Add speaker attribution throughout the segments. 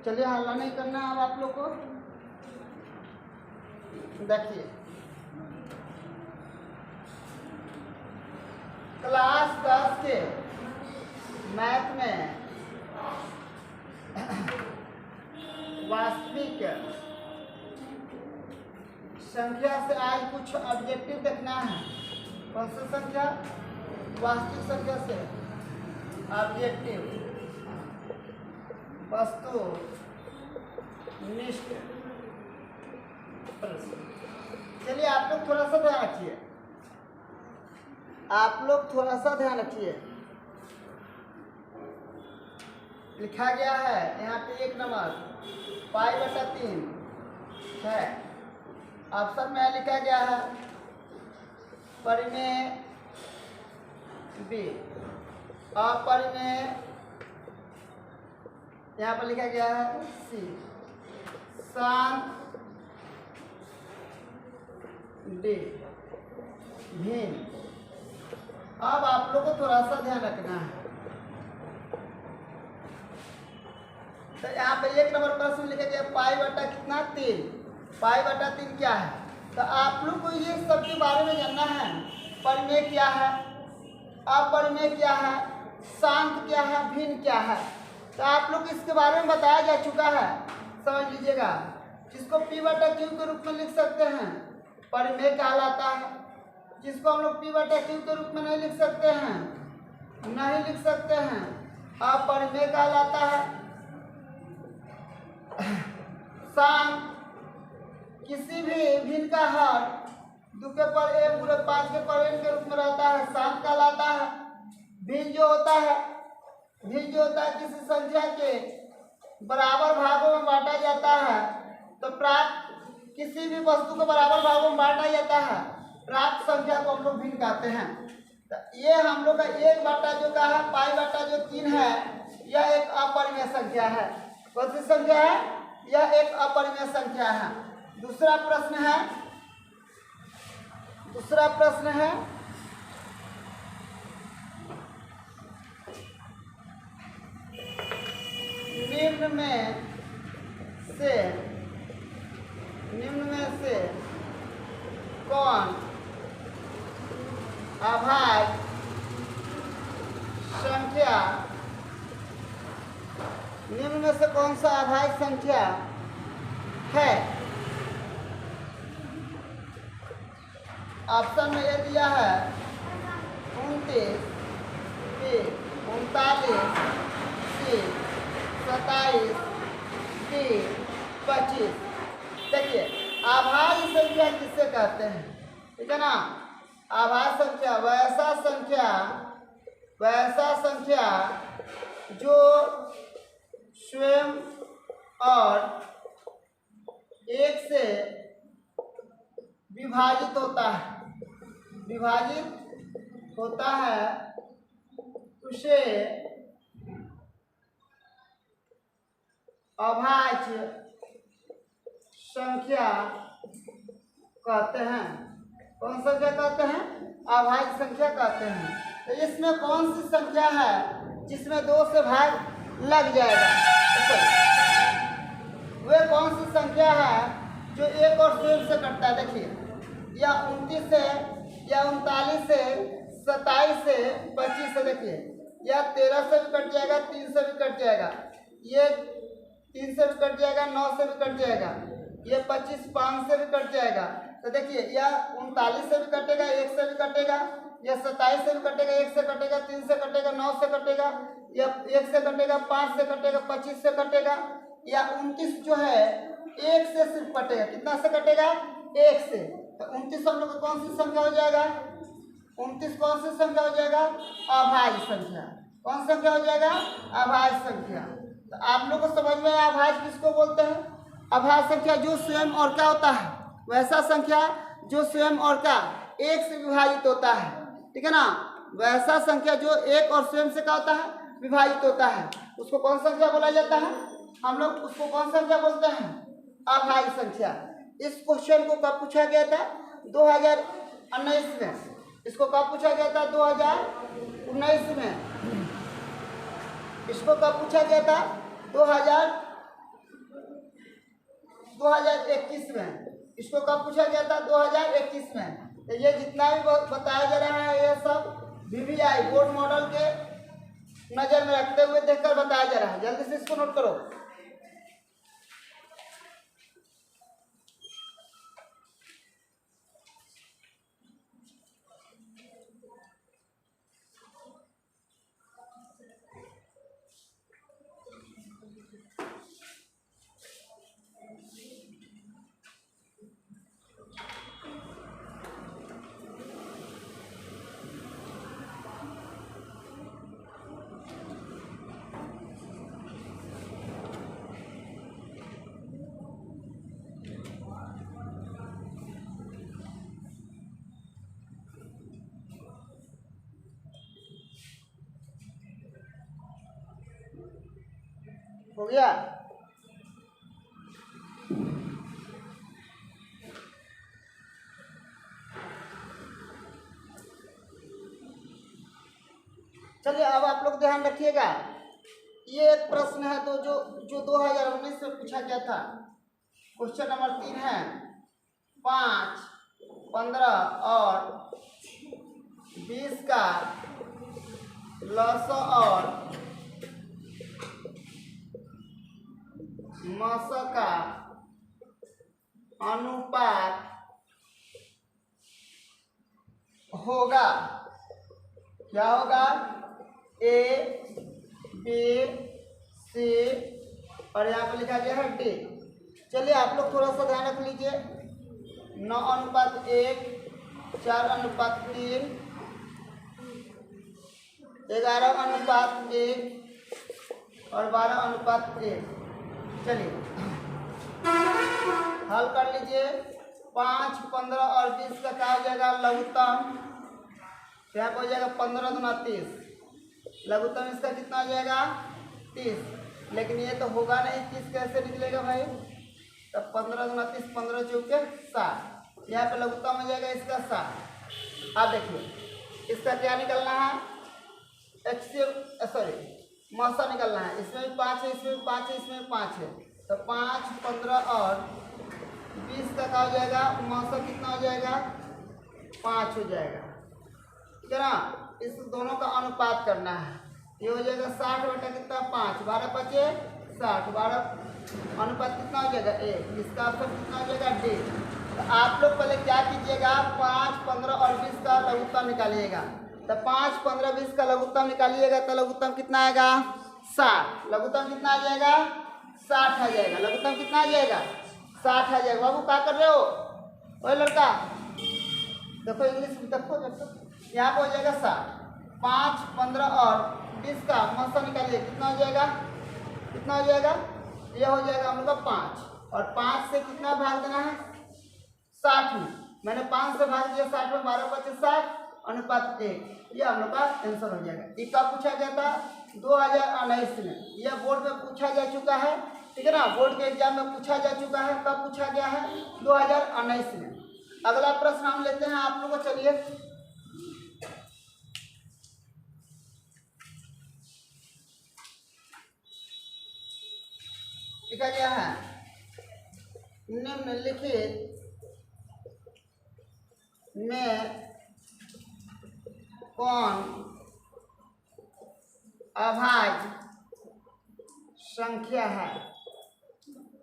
Speaker 1: चलिए हल्ला नहीं करना अब आप लोग को। देखिए क्लास 10 के मैथ में वास्तविक संख्या से आज कुछ ऑब्जेक्टिव देखना है। कौन सी संख्या? वास्तविक संख्या से ऑब्जेक्टिव वस्तु निष्ठ प्रश्न। चलिए आप लोग थोड़ा सा ध्यान रखिए, आप लोग थोड़ा सा ध्यान रखिए। लिखा गया है यहाँ पे 1 नंबर π/3 है। ऑप्शन में लिखा गया है परिमेय बी, अपरिमेय यहाँ पर लिखा गया है सी, शांत डी, भिन्न। अब आप लोग को थोड़ा सा ध्यान रखना है। तो यहाँ पे 1 नंबर प्रश्न लिखा गया π/3। π/3 क्या है? तो आप लोग को ये सब के बारे में जानना है। परिमेय क्या है, अपरिमेय क्या है, शांत क्या है, भिन्न क्या है। तो आप लोग इसके बारे में बताया जा चुका है, समझ लीजिएगा। जिसको p/q के रूप में लिख सकते हैं परिमेय कहलाता है। जिसको हम लोग p/q के रूप में नहीं लिख सकते हैं, अपरिमेय कहलाता है। शांत किसी भी भिन्न का हर 2 के पर m गुणे 5 के पर n के रूप में रहता है, शांत कहलाता है। भिन्न जो होता है किसी संख्या के बराबर भागों में बांटा जाता है। तो प्राप्त किसी भी वस्तु को बराबर भागों में बांटा जाता है, प्राप्त संख्या को हम लोग भिन्न कहते हैं। तो ये हम लोग का 1/3 है, यह एक अपरिमेय संख्या है। कौन सी संख्या है? यह एक अपरिमेय संख्या है। दूसरा प्रश्न है निम्न में से कौन अभाज्य संख्या, निम्न में से कौन सा अभाज्य संख्या है? ऑप्शन में ये दिया है 29, बी 39, सी 27, डी 25। देखिए अभाज्य संख्या किससे कहते हैं, ठीक है ना। अभाज्य संख्या वैसा संख्या जो स्वयं और 1 से विभाजित होता है, उसे अभाज्य संख्या कहते हैं। कौन संख्या कहते हैं? अभाज्य संख्या कहते हैं। तो इसमें कौन सी संख्या है जिसमें 2 से भाग लग जाएगा? वह कौन सी संख्या है जो 1 और स्वयं से कटता है? देखिए या 29 से, या 39 से, 27 से, 25 से। देखिए या 13 से भी कट जाएगा, 3 से भी कट जाएगा, ये 3 से भी कट जाएगा, 9 से भी कट जाएगा, ये 25 5 से भी कट जाएगा। तो देखिए या 39 से भी कटेगा, 1 से भी कटेगा, या 27 से भी कटेगा, 1 से कटेगा, 3 से कटेगा, 9 से कटेगा, या 1 से कटेगा, 5 से कटेगा, 25 से कटेगा, या 29 जो है 1 से सिर्फ कटेगा। कितना से कटेगा? 1 से। तो 29 हम लोग का कौन सी संख्या हो जाएगा? 29 कौन सी संख्या हो जाएगा? अभाज्य संख्या। कौन संख्या हो जाएगा? अभाज्य संख्या। तो आप लोग को समझ में आया अभाज्य किसको बोलते हैं? अभाज्य संख्या जो स्वयं और क्या होता है, वैसा संख्या जो स्वयं और क्या 1 से विभाजित होता है, ठीक है ना। वैसा संख्या जो 1 और स्वयं से क्या होता है? विभाजित होता है, उसको कौन संख्या बोला जाता है? हम लोग उसको कौन संख्या बोलते हैं? अभाज्य संख्या। इस क्वेश्चन को कब पूछा गया था? 2019 में। इसको कब पूछा गया था? 2019 में। इसको कब पूछा गया था? 2019 2021 में। इसको कब पूछा गया था? 2021 में। तो ये जितना भी बताया जा रहा है ये सब VVI बोर्ड मॉडल के नजर में रखते हुए देखकर बताया जा रहा है। जल्दी से इसको नोट करो। हो गया? चलिए अब आप लोग ध्यान रखिएगा। ये एक प्रश्न है तो जो 2019 में पूछा गया था। क्वेश्चन नंबर 3 है 5, 15 और 20 का लसा और मसा का अनुपात होगा। क्या होगा? A, B, C और यहाँ पे लिखा गया है D। चलिए आप लोग थोड़ा सा ध्यान रख लीजिए। 9:1, 4:3, 11:1 और 12:1। चलिए हल कर लीजिए। 5, 15 और 20 का क्या हो जाएगा? लघुत्तम। यहाँ पर हो जाएगा 15 दूना 30। लघुत्तम इसका कितना हो जाएगा? 30। लेकिन ये तो होगा नहीं, 30 कैसे निकलेगा भाई? तब 15 दूना 30, 15 चौके 60। यहाँ पे लघुत्तम हो जाएगा इसका 60। अब देखिए इसका क्या निकलना है? मौसा निकलना है। इसमें भी 5 है, इसमें भी 5 है, इसमें भी 5 है। तो 5, 15 और 20 का क्या हो जाएगा? मौसा कितना हो जाएगा? 5 हो जाएगा। ठीक है ना? इस दोनों का अनुपात करना है। ये हो जाएगा 60 बटा कितना? 5। 12 बचे 60। 12 अनुपात कितना हो जाएगा? 1। इसका ऑप्शन कितना हो जाएगा? D। तो आप लोग पहले क्या कीजिएगा? 5, 15 और 20 का लघुत्तम निकालिएगा। तो 5, 15, 20 का लघुत्तम निकालिएगा तो लघुत्तम कितना आएगा? 60। लघुत्तम कितना आ जाएगा? 60 आ जाएगा। लघुत्तम कितना आ जाएगा? 60 आ जाएगा। बाबू क्या कर रहे हो? ओए लड़का देखो इंग्लिश में देखो। यहाँ पे हो जाएगा 60। 5, 15 और 20 का मौसा निकालिए। कितना हो जाएगा? कितना हो जाएगा? ये हो जाएगा हम लोग का 5। और 5 से कितना भाग देना है? 60 में। मैंने 5 से भाग दिया 60 में। 12 बचे 60 अनुपात 1। ये हम लोग का आंसर हो जाएगा। ये कब पूछा गया था? 2019 में। यह बोर्ड में पूछा जा चुका है। ठीक है ना? बोर्ड के एग्जाम में पूछा जा चुका है। कब पूछा गया है? 2019 में। अगला प्रश्न हम लेते हैं आप लोगों को। चलिए लिखा गया है निम्नलिखित में कौन अभाज्य संख्या है?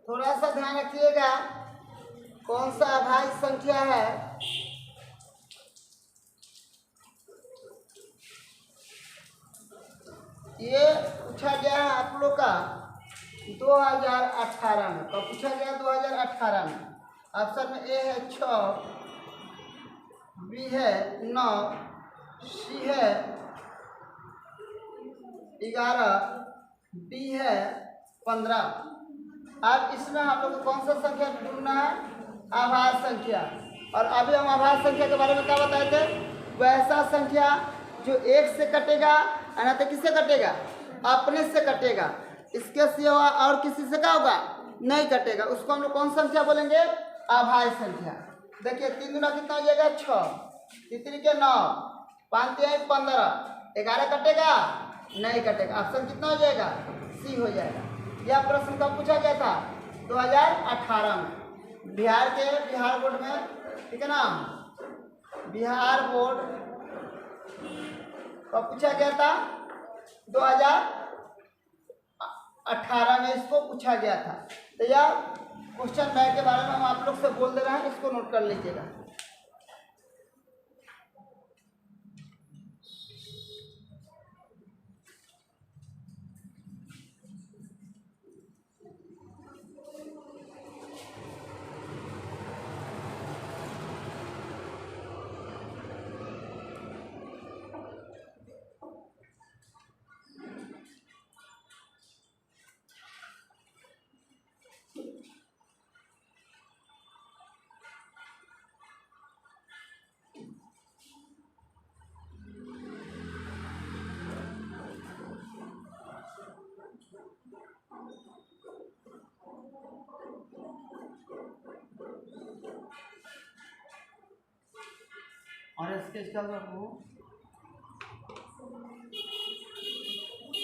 Speaker 1: थोड़ा सा ध्यान रखिएगा। कौन सा अभाज्य संख्या है? ये पूछा गया है आप लोग का 2018 में। कब पूछा गया? 2018 में। ऑप्शन में ए है 6, बी है 9, सी है 11, डी है 15। अब इसमें हम लोग को कौन सा संख्या ढूंढना है? अभाज्य संख्या। और अभी हम अभाज्य संख्या के बारे में क्या बताए थे? वैसा संख्या जो 1 से कटेगा, ना तो किससे कटेगा? अपने से कटेगा। इसके सिवा और किसी से क्या होगा? नहीं कटेगा। उसको हम लोग कौन संख्या बोलेंगे? अभाज्य संख्या। देखिए 3 दूना कितना हो जाएगा? 6। 3 के 9, 5 3 15। 11 कटेगा? नहीं कटेगा। ऑप्शन कितना हो जाएगा? सी हो जाएगा। यह प्रश्न कब पूछा गया था? 2018 में बिहार बोर्ड में, ठीक है ना, बिहार बोर्ड कब पूछा गया था? 2018 में इसको पूछा गया था। तो यह क्वेश्चन बैंक के बारे में हम आप लोग से बोल दे रहे हैं, इसको नोट कर लीजिएगा। और स्केच कर दो।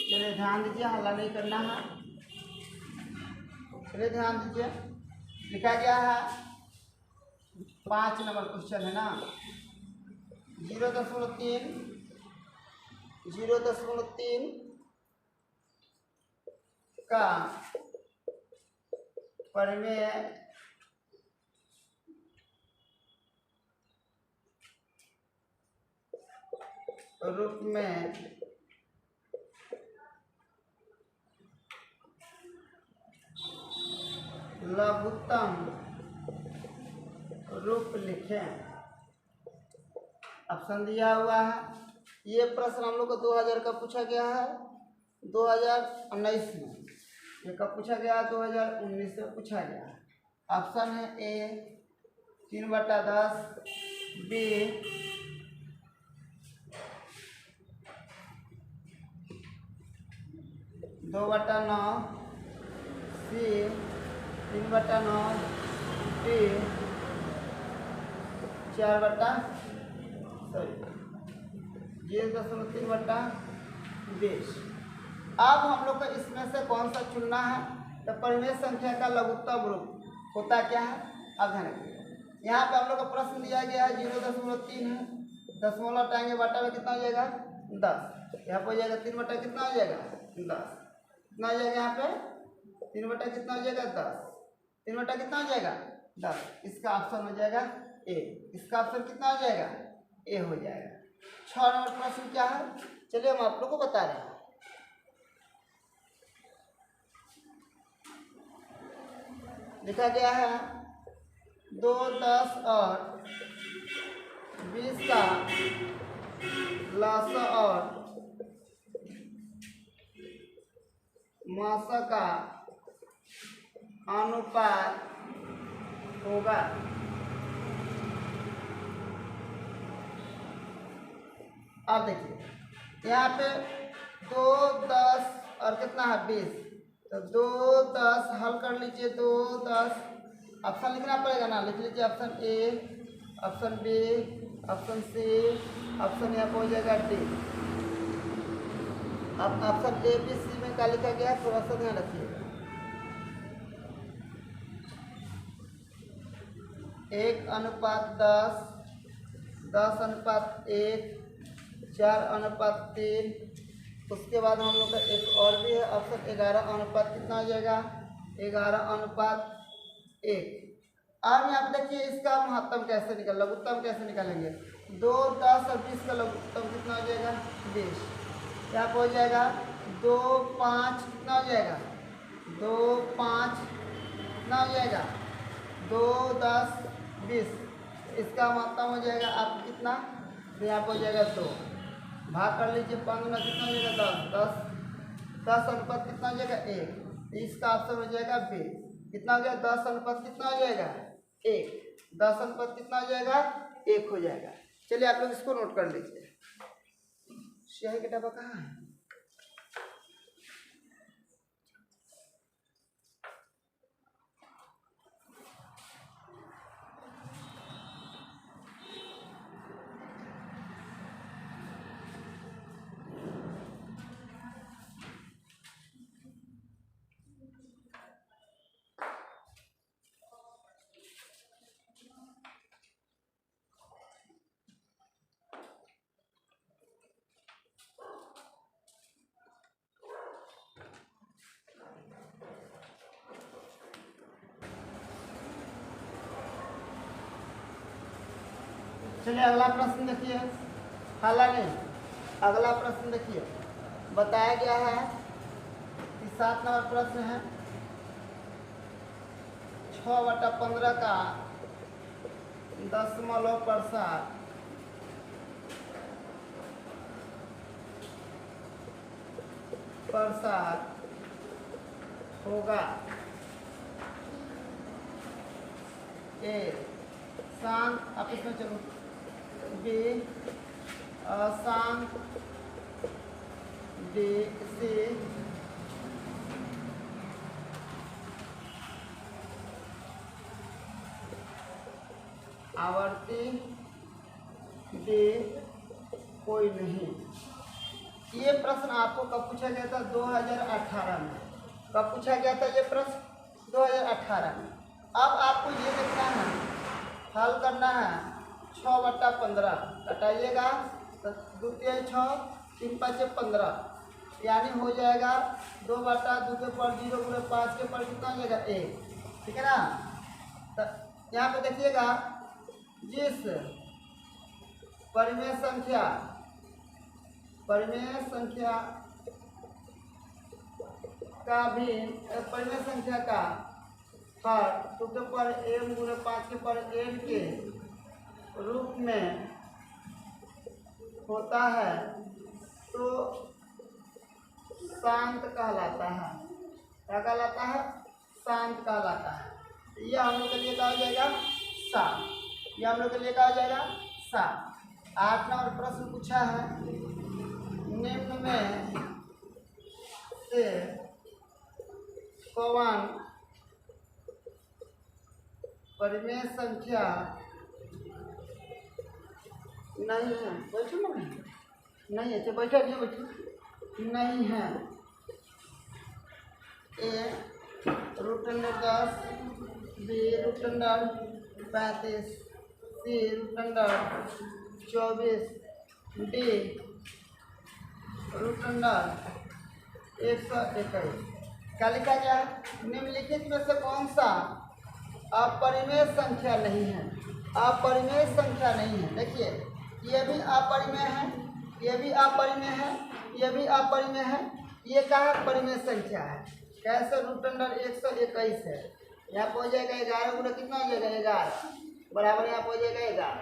Speaker 1: चलिए ध्यान दीजिए, हल्ला नहीं करना है। चलिए ध्यान दीजिए, लिखा गया है 5 नंबर क्वेश्चन है ना, 0.3 का परिमेय रूप में लघुत्तम रूप लिखें। ऑप्शन दिया हुआ है। ये प्रश्न हम लोग को 2000 का पूछा गया है, 2019 में। ये कब पूछा गया? 2019 में पूछा गया। ऑप्शन है ए 3/10, बी 2/9, सी 3/9, डी 0.3/20। अब हम लोग को इसमें से कौन सा चुनना है? तो परिमेय संख्या का लघुत्तम रूप होता क्या है? अब ध्यान रखिएगा, यहाँ पे हम लोग का प्रश्न दिया गया है 0.3 है, दशमलव हटाएंगे, बटा में कितना हो जाएगा? 10। यहाँ पर हो जाएगा 3 बटा कितना हो जाएगा? 10। कितना हो जाएगा यहाँ पे? 3 बटा कितना हो जाएगा? 10। 3 बटा कितना हो जाएगा? 10। इसका ऑप्शन हो जाएगा ए। इसका ऑप्शन कितना हो जाएगा? ए हो जाएगा। 6 नंबर प्रश्न क्या है? चलिए हम आप लोग को बता रहे हैं। लिखा गया है 2, 10 और 20 का लसा और मासा का अनुपात होगा। अब देखिए यहाँ पे 2, 10 और कितना है? 20। तो 2, 10 हल कर लीजिए। 2, 10 ऑप्शन लिखना पड़ेगा ना, लिख लीजिए। Option A, option B, option C, option यहाँ पर हो जाएगा डी। अब ऑप्शन ए, बी, सी में क्या लिखा गया है थोड़ा सा ध्यान रखिएगा। 1:10, 10:1, 4:3। उसके बाद हम लोग का एक और भी है ऑप्शन 11 कितना हो जाएगा? 11:1। अब यहाँ पे देखिए इसका महत्तम कैसे निकल, लघुत्तम कैसे निकालेंगे? 2, 10 और 20 का लघुत्तम कितना हो जाएगा? 20। यहाँ पर हो जाएगा 2, 5 कितना हो जाएगा? 2, 5 कितना हो जाएगा? 2, 10, 20। इसका महत्तम हो जाएगा आप कितना? तो यहाँ पर हो जाएगा 2। भाग कर लीजिए 5 में कितना हो जाएगा? 10। 10 अनुपात कितना हो जाएगा? 1। इसका ऑप्शन हो जाएगा बी। कितना हो गया? 10 अनुपात कितना हो जाएगा? 1। 10 अनुपात कितना हो जाएगा? 1 हो जाएगा। चलिए आप लोग इसको नोट कर लीजिए। स्याही का डब्बा कहाँ है? चलिए अगला प्रश्न देखिए। हालांकि अगला प्रश्न देखिए, बताया गया है कि 7 नंबर प्रश्न है 6/15 का दशमलव प्रसार होगा ए शांत, आप इसमें चलो, बी अशांत, डी सी आवर्ती, डी कोई नहीं। ये प्रश्न आपको कब पूछा गया था? 2018 में। कब पूछा गया था ये प्रश्न? 2018 में। अब आपको ये देखना है, हल करना है 6/15 घटाइएगा तो 2 × 6 3 × 5 15, यानी हो जाएगा 2/2 के पर 0 × 5 के पर कितना हो जाएगा 1, ठीक है ना। तो यहाँ पे देखिएगा, जिस परिमेय संख्या का भी परिमेय संख्या का हर 2 के पर m × 5 के पर n के रूप में होता है तो शांत कहलाता है। क्या कहलाता है? शांत कहलाता है। यह हम लोग के लिए कहा जाएगा शांत। यह हम लोग के लिए कहा जाएगा शांत। 8 नंबर प्रश्न पूछा है, निम्न में से कौन परिमेय संख्या नहीं है? बैठो ना, नहीं है, बैठा नहीं, बैठो, नहीं है। ए √10, बी √35, सी √24, डी √121। क्या लिखा गया है? निम्नलिखित में से कौन सा अपरिमेय संख्या नहीं है? अपरिमेय संख्या नहीं है। देखिए, ये भी अपरिमेय है, ये भी अपरिमेय है, ये भी अपरिमेय है। ये क्या परिमेय संख्या है? कैसे? √121 है। यहाँ पर हो जाएगा 11 गुना कितना हो जाएगा 11 बराबर यहाँ पर हो जाएगा 11।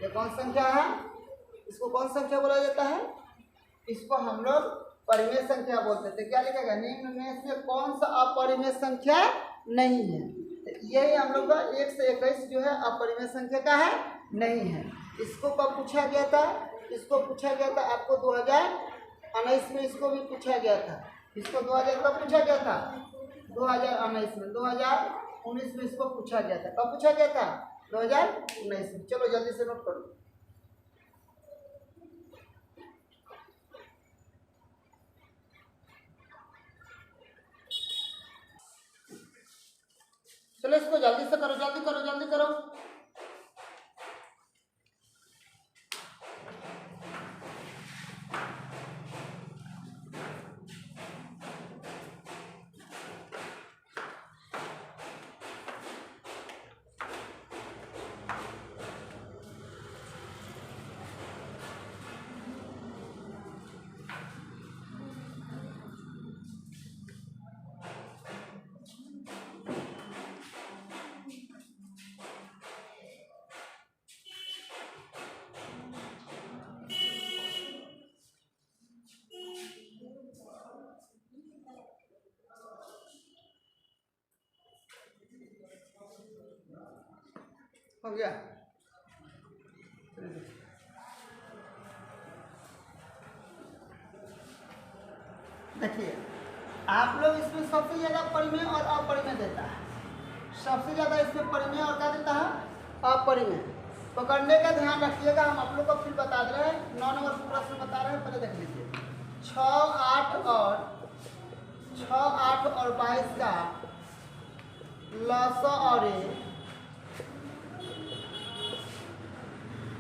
Speaker 1: ये कौन संख्या है? इसको कौन संख्या बोला जाता है? इसको हम लोग परिमेय संख्या बोलते थे। क्या लिखेगा? निम्न में से कौन सा अपरिमेय संख्या नहीं है? यही हम लोग का 1 से 21 जो है अपरिमेय संख्या का है, नहीं है। इसको कब पूछा गया था? इसको पूछा गया था आपको 2019 में। इसको भी पूछा गया था। इसको 2000 कब पूछा गया था? 2019 में। 2019 में इसको पूछा गया था। कब पूछा गया था? 2019 में। चलो जल्दी से नोट करो। चलो इसको जल्दी से करो, जल्दी करो, जल्दी करो। हो गया? देखिए, आप लोग इसमें सबसे ज़्यादा परिमेय और अपरिमेय देता है। सबसे ज़्यादा इसमें परिमेय और क्या देता है? अपरिमेय। पकड़ने का ध्यान रखिएगा। हम आप लोग को फिर बता दे रहे हैं। 9 नंबर प्रश्न बता रहे हैं, पहले देख लीजिए। 6, 8 और 22 का लस और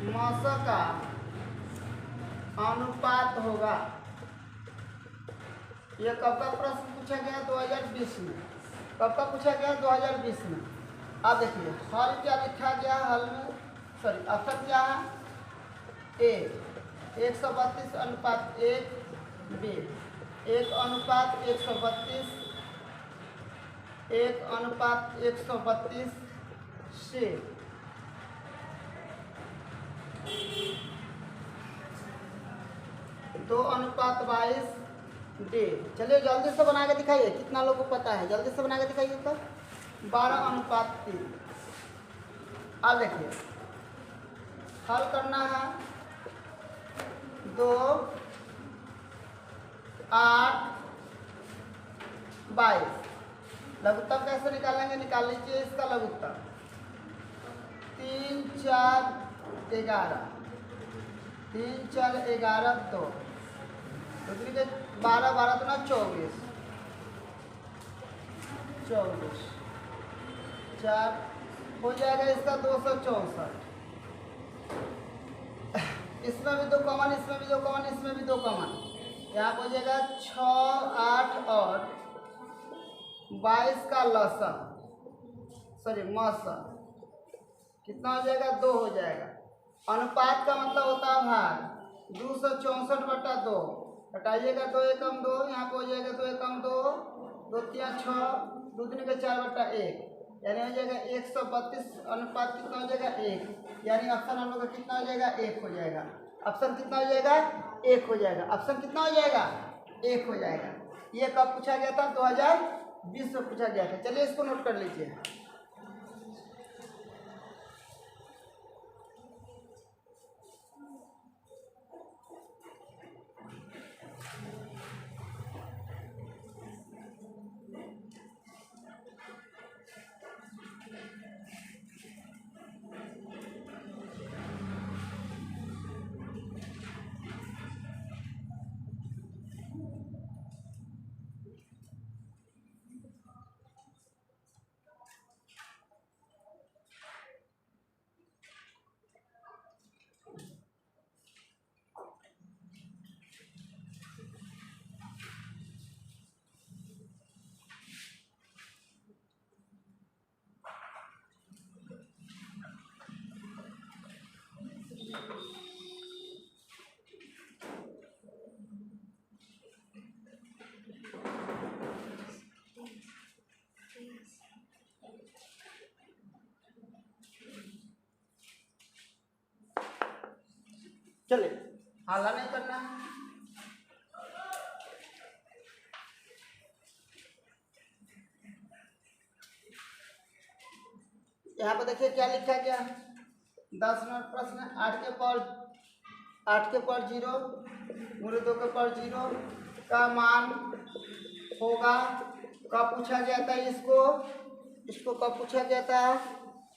Speaker 1: मस का अनुपात होगा। यह कब का प्रश्न पूछा गया? 2020 में। कब का पूछा गया? 2020 में। अब देखिए, हल क्या लिखा गया? हल में सॉरी अर्थक क्या है? 1, 132 अनुपात 1 बी, 1 अनुपात 132, 1 अनुपात 132 सी, 2 अनुपात 22 डी। चलिए जल्दी से बना के दिखाइए, कितना लोगों को पता है, जल्दी से बना के दिखाइए। तो 12 अनुपात 3। अब देखिए हल करना है। 2, 8, 22। लघुत्तम कैसे निकालेंगे, निकाल लीजिए इसका लघुत्तम। 3, 4, 11, 3, 4, 11, 2, दूसरी के 12, 12 तो ना 24, 24, 4 हो जाएगा इसका 264। इसमें भी 2 कॉमन, इसमें भी 2 कॉमन, इसमें भी 2 कॉमन, यहाँ पर हो जाएगा 6, 8 और 22 का लसन, सॉरी मसन, कितना हो जाएगा 2 हो जाएगा। अनुपात का मतलब होता है भाग। 264/2 हटाइएगा, 2 एकम 2, यहाँ पे हो जाएगा 2 एकम 2, 2 तिया 6, 2 दूनी के 4/1, यानी हो जाएगा 132 अनुपात कितना हो जाएगा 1, यानी ऑप्शन हम लोग का कितना हो जाएगा 1 हो जाएगा। ऑप्शन कितना हो जाएगा 1 हो जाएगा। ऑप्शन कितना हो जाएगा 1 हो जाएगा। ये कब पूछा गया था, 2020 में पूछा गया था। चलिए इसको नोट कर लीजिए। चलिए हाला नहीं करना है। यहाँ पर देखिए क्या लिखा गया, 10 नंबर प्रश्न। 8 के पावर 0 गुणे 2 के पावर 0 का मान होगा, कब पूछा गया था इसको कब पूछा गया था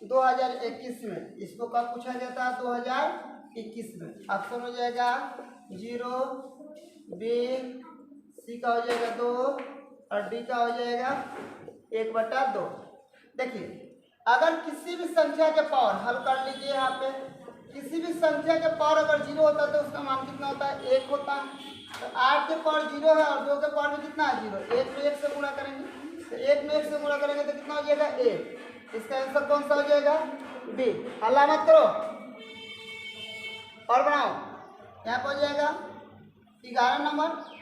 Speaker 1: 2021 में। इसको कब पूछा गया था 2021 में। ऑप्शन हो जाएगा 0, बी, सी का हो जाएगा 2 और डी का हो जाएगा 1/2। देखिए अगर किसी भी संख्या के पावर, हल कर लीजिए यहाँ पे, किसी भी संख्या के पावर अगर 0 होता है तो उसका मान कितना होता है 1 होता है। तो 8 के पावर 0 है और 2 के पावर में कितना है 0, 1 में 1 से गुणा करेंगे, तो 1 में 1 से गुणा करेंगे तो कितना हो जाएगा 1। इसका आंसर कौन सा हो जाएगा बी। हल्ला मत करो और बनाओ। यहाँ पर हो जाएगा 11 नंबर।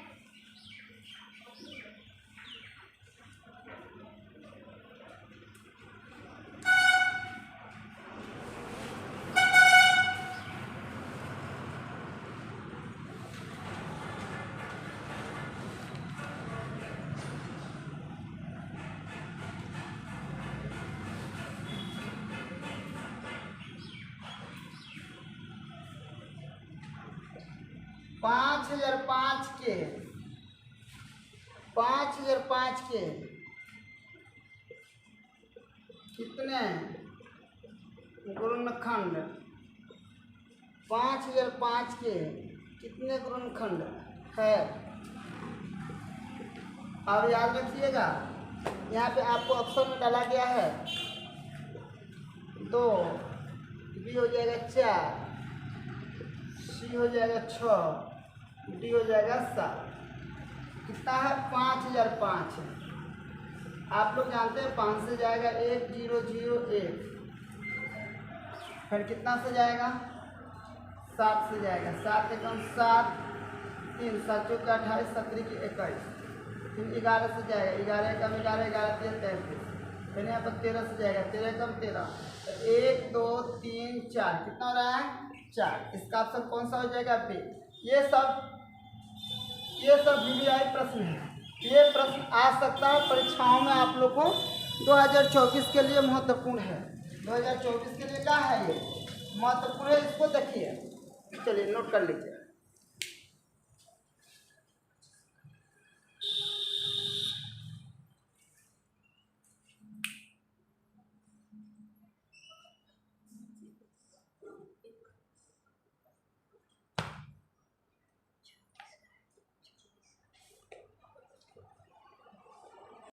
Speaker 1: पाँच हजार पाँच के कितने गुणनखंड, 5005 के कितने गुणनखंड है। अब याद रखिएगा यहाँ पे आपको ऑप्शन में डाला गया है 2, बी हो जाएगा 4, सी हो जाएगा 6, डी हो जाएगा 7। कितना है 5005 है। आप लोग जानते हैं 5 से जाएगा 1 0 0 1, फिर कितना से जाएगा 7 से जाएगा, 7 एकम 7, 3 7 चौके 28, 7 की 21, फिर 11 से जाएगा, 11 एकम 11, 11 3 33, फिर यहाँ पर 13 से जाएगा, 13 एकम 13, 1 2 3 4, कितना हो रहा है 4। इसका ऑप्शन कौन सा हो जाएगा बी। ये सब वीवीआई प्रश्न है। ये प्रश्न आ सकता है परीक्षाओं में, आप लोग को 2024 के लिए महत्वपूर्ण है। 2024 के लिए क्या है ये महत्वपूर्ण है, इसको देखिए, चलिए नोट कर लीजिए।